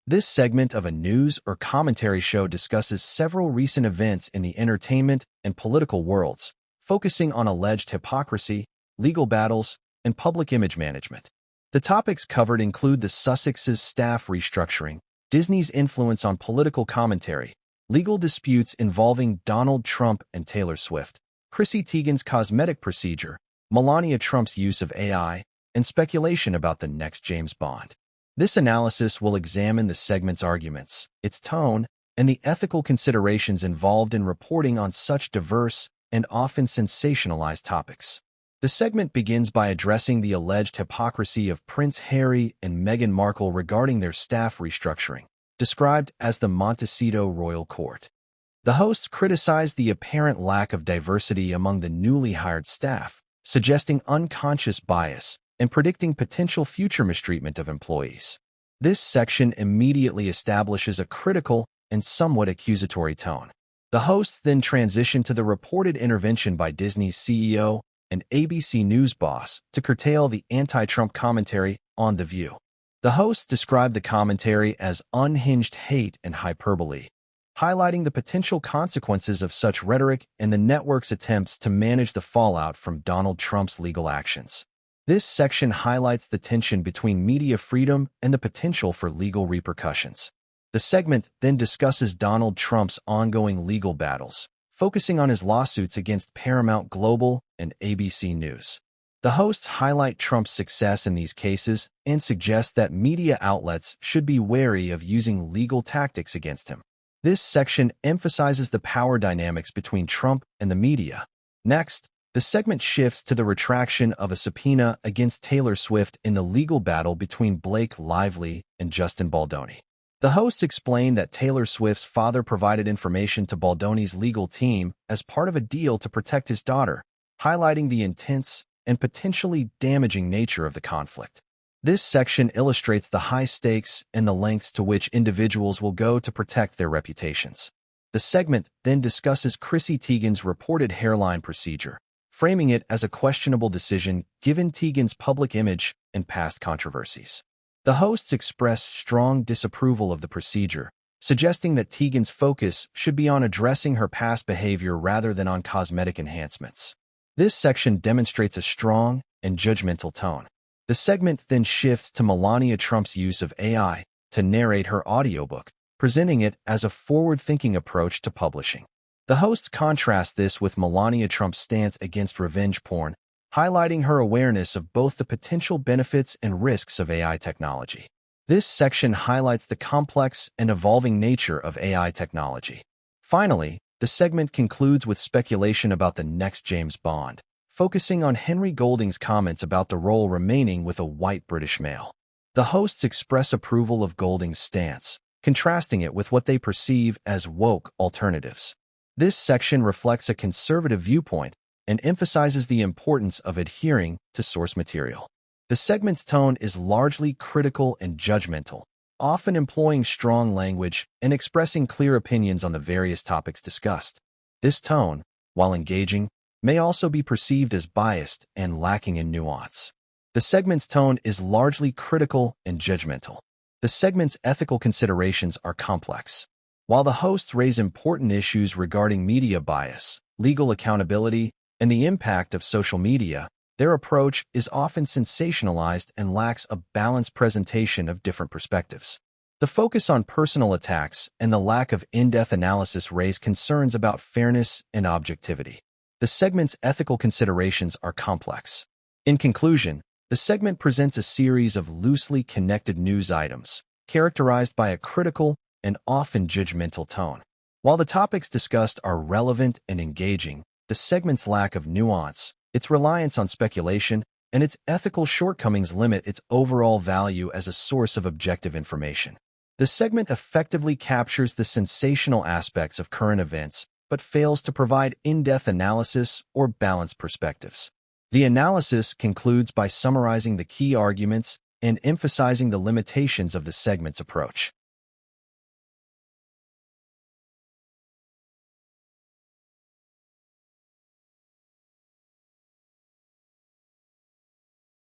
This segment of a news or commentary show discusses several recent events in the entertainment and political worlds, focusing on alleged hypocrisy, legal battles, and public image management. The topics covered include the Sussex's staff restructuring, Disney's influence on political commentary, legal disputes involving Donald Trump and Taylor Swift, Chrissy Teigen's cosmetic procedure, Melania Trump's use of AI, and speculation about the next James Bond. This analysis will examine the segment's arguments, its tone, and the ethical considerations involved in reporting on such diverse and often sensationalized topics. The segment begins by addressing the alleged hypocrisy of Prince Harry and Meghan Markle regarding their staff restructuring, described as the Montecito Royal Court. The hosts criticized the apparent lack of diversity among the newly hired staff, suggesting unconscious bias and predicting potential future mistreatment of employees. This section immediately establishes a critical and somewhat accusatory tone. The hosts then transition to the reported intervention by Disney's CEO and ABC News boss to curtail the anti-Trump commentary on The View. The hosts described the commentary as unhinged hate and hyperbole, highlighting the potential consequences of such rhetoric and the network's attempts to manage the fallout from Donald Trump's legal actions. This section highlights the tension between media freedom and the potential for legal repercussions. The segment then discusses Donald Trump's ongoing legal battles, focusing on his lawsuits against Paramount Global and ABC News. The hosts highlight Trump's success in these cases and suggest that media outlets should be wary of using legal tactics against him. This section emphasizes the power dynamics between Trump and the media. Next, the segment shifts to the retraction of a subpoena against Taylor Swift in the legal battle between Blake Lively and Justin Baldoni. The hosts explained that Taylor Swift's father provided information to Baldoni's legal team as part of a deal to protect his daughter, highlighting the intense and potentially damaging nature of the conflict. This section illustrates the high stakes and the lengths to which individuals will go to protect their reputations. The segment then discusses Chrissy Teigen's reported hairline procedure, framing it as a questionable decision given Teigen's public image and past controversies. The hosts express strong disapproval of the procedure, suggesting that Teigen's focus should be on addressing her past behavior rather than on cosmetic enhancements. This section demonstrates a strong and judgmental tone. The segment then shifts to Melania Trump's use of AI to narrate her audiobook, presenting it as a forward-thinking approach to publishing. The hosts contrast this with Melania Trump's stance against revenge porn, highlighting her awareness of both the potential benefits and risks of AI technology. This section highlights the complex and evolving nature of AI technology. Finally, the segment concludes with speculation about the next James Bond, focusing on Henry Golding's comments about the role remaining with a white British male. The hosts express approval of Golding's stance, contrasting it with what they perceive as woke alternatives. This section reflects a conservative viewpoint and emphasizes the importance of adhering to source material. The segment's tone is largely critical and judgmental, often employing strong language and expressing clear opinions on the various topics discussed. This tone, while engaging, may also be perceived as biased and lacking in nuance. The segment's tone is largely critical and judgmental. The segment's ethical considerations are complex. While the hosts raise important issues regarding media bias, legal accountability, and the impact of social media, their approach is often sensationalized and lacks a balanced presentation of different perspectives. The focus on personal attacks and the lack of in-depth analysis raise concerns about fairness and objectivity. The segment's ethical considerations are complex. In conclusion, the segment presents a series of loosely connected news items, characterized by a critical and often judgmental tone. While the topics discussed are relevant and engaging, the segment's lack of nuance, its reliance on speculation, and its ethical shortcomings limit its overall value as a source of objective information. The segment effectively captures the sensational aspects of current events, but fails to provide in-depth analysis or balanced perspectives. The analysis concludes by summarizing the key arguments and emphasizing the limitations of the segment's approach.